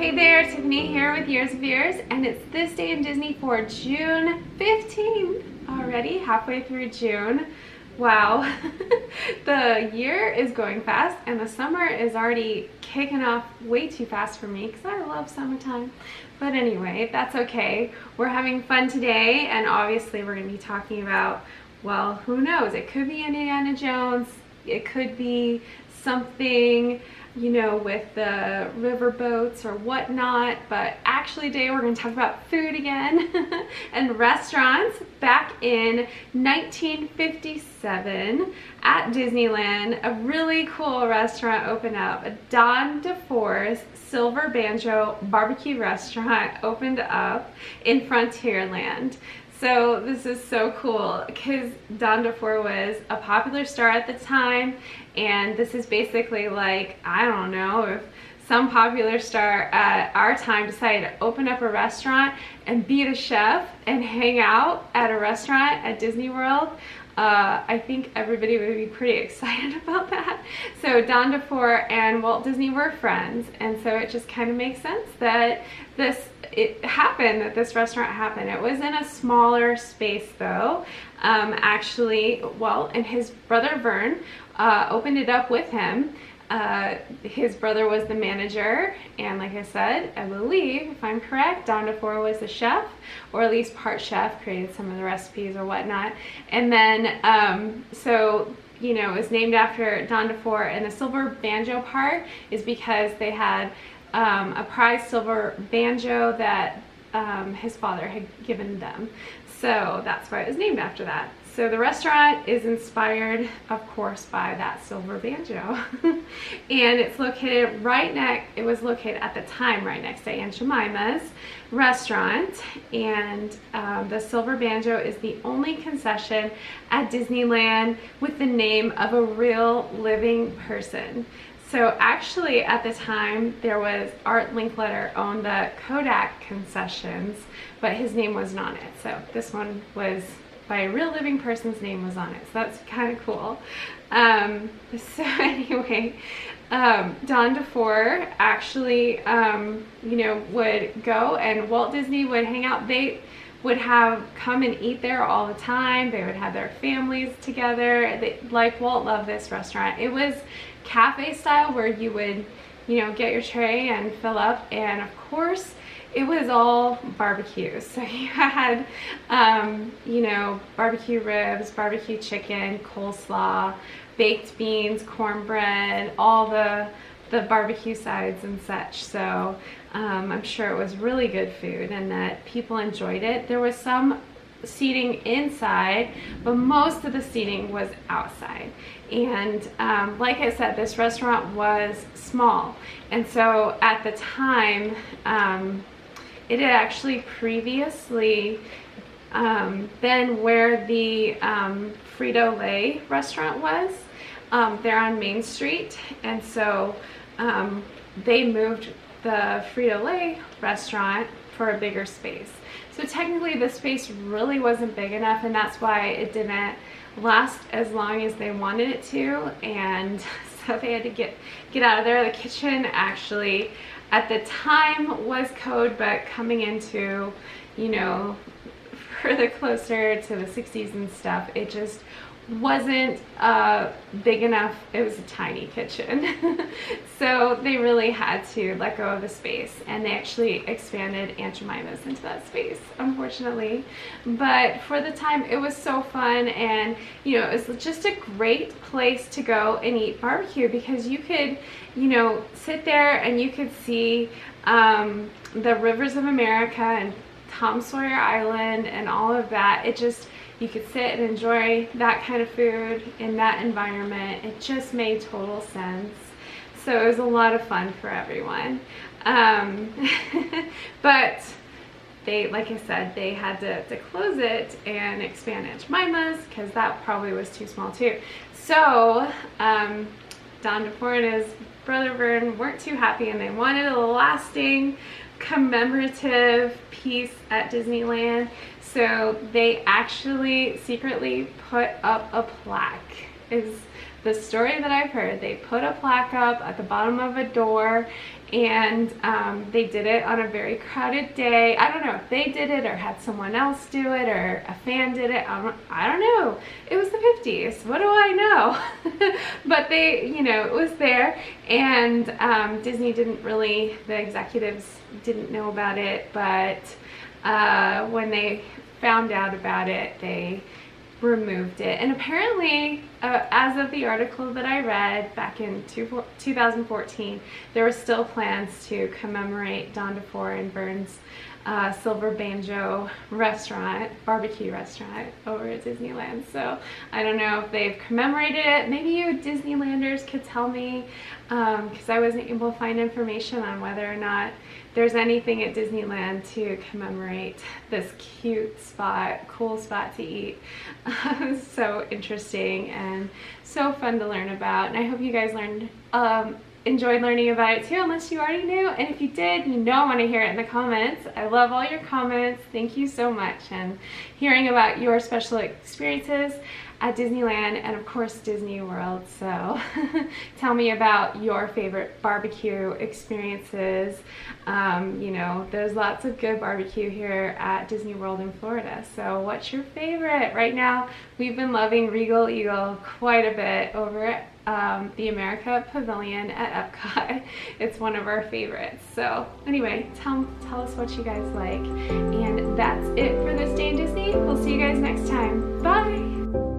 Hey there, Tiffany here with Years of Years, and it's this day in Disney for June 15th. Already halfway through June. Wow, the year is going fast and the summer is already kicking off way too fast for me because I love summertime. But anyway, that's okay. We're having fun today, and obviously we're going to be talking about, well, who knows? It could be Indiana Jones. It could be something, you know, with the river boats or whatnot, but actually today we're going to talk about food again and restaurants. Back in 1957 at Disneyland, a really cool restaurant opened up. Don DeFore's Silver Banjo barbecue restaurant opened up in Frontierland. So this is so cool because Don DeFore was a popular star at the time, and this is basically like, I don't know, if some popular star at our time decided to open up a restaurant and be the chef and hang out at a restaurant at Disney World. I think everybody would be pretty excited about that. So Don DeFore and Walt Disney were friends, and so it just kind of makes sense that this restaurant happened. It was in a smaller space though. Actually, Walt and his brother Verne opened it up with him. His brother was the manager, and like I said, I believe, if I'm correct, Don DeFore was the chef, or at least part chef, created some of the recipes or whatnot. And then, so, you know, it was named after Don DeFore, and the Silver Banjo part is because they had a prized silver banjo that his father had given them. So that's why it was named after that. So the restaurant is inspired, of course, by that silver banjo. And it's located it was located at the time right next to Aunt Jemima's restaurant. And the Silver Banjo is the only concession at Disneyland with the name of a real living person. So actually at the time there was Art Linkletter owned the Kodak concessions, but his name wasn't on it. So this one was by a real living person's name was on it. So that's kind of cool. So anyway, Don DeFore actually, you know, would go, and Walt Disney would hang out. They would come and eat there all the time. They would have their families together. Like Walt loved this restaurant. It was cafe style where you would, you know, get your tray and fill up, and of course it was all barbecue. So you had, you know, barbecue ribs, barbecue chicken, coleslaw, baked beans, cornbread, all the barbecue sides and such. So I'm sure it was really good food and that people enjoyed it. There was some seating inside, but most of the seating was outside. And like I said, this restaurant was small, and so at the time it had actually previously been where the Frito-Lay restaurant was. They're on Main Street, and so they moved the Frito-Lay restaurant for a bigger space. So technically the space really wasn't big enough, and that's why it didn't last as long as they wanted it to, and so they had to get out of there. The kitchen actually at the time was code, but coming into, you know, further closer to the 60s and stuff, it just wasn't big enough. It was a tiny kitchen. So they really had to let go of the space, and they actually expanded Aunt Jemima's into that space, unfortunately. But for the time, it was so fun, and you know, it was just a great place to go and eat barbecue because you could, you know, sit there and you could see the rivers of America and Tom Sawyer Island and all of that. It just, you could sit and enjoy that kind of food in that environment. It just made total sense. So it was a lot of fun for everyone. But they, like I said, they had to close it and expand Aunt Jemima's because that probably was too small too. So Don DeFore and his brother Verne weren't too happy, and they wanted a lasting commemorative piece at Disneyland. So they actually secretly put up a plaque, is the story that I've heard, they put a plaque up at the bottom of a door, and they did it on a very crowded day. I don't know if they did it or had someone else do it or a fan did it. I don't know. It was the 50s. What do I know? But they, you know, it was there, and Disney didn't really, the executives didn't know about it, but when they found out about it, they removed it. And apparently, as of the article that I read back in 2014, there were still plans to commemorate Don DeFore and Verne's Silver Banjo restaurant, barbecue restaurant over at Disneyland. So I don't know if they've commemorated it. Maybe you Disneylanders could tell me, because I wasn't able to find information on whether or not there's anything at Disneyland to commemorate this cute spot, cool spot to eat. So interesting and so fun to learn about. And I hope you guys enjoyed learning about it too, unless you already knew. And if you did, you know I want to hear it in the comments. I love all your comments. Thank you so much. And hearing about your special experiences at Disneyland and of course Disney World. So tell me about your favorite barbecue experiences. You know, there's lots of good barbecue here at Disney World in Florida. So what's your favorite? Right now, we've been loving Regal Eagle quite a bit over at the America Pavilion at Epcot. It's one of our favorites. So anyway, tell us what you guys like. And that's it for this day in Disney. We'll see you guys next time. Bye!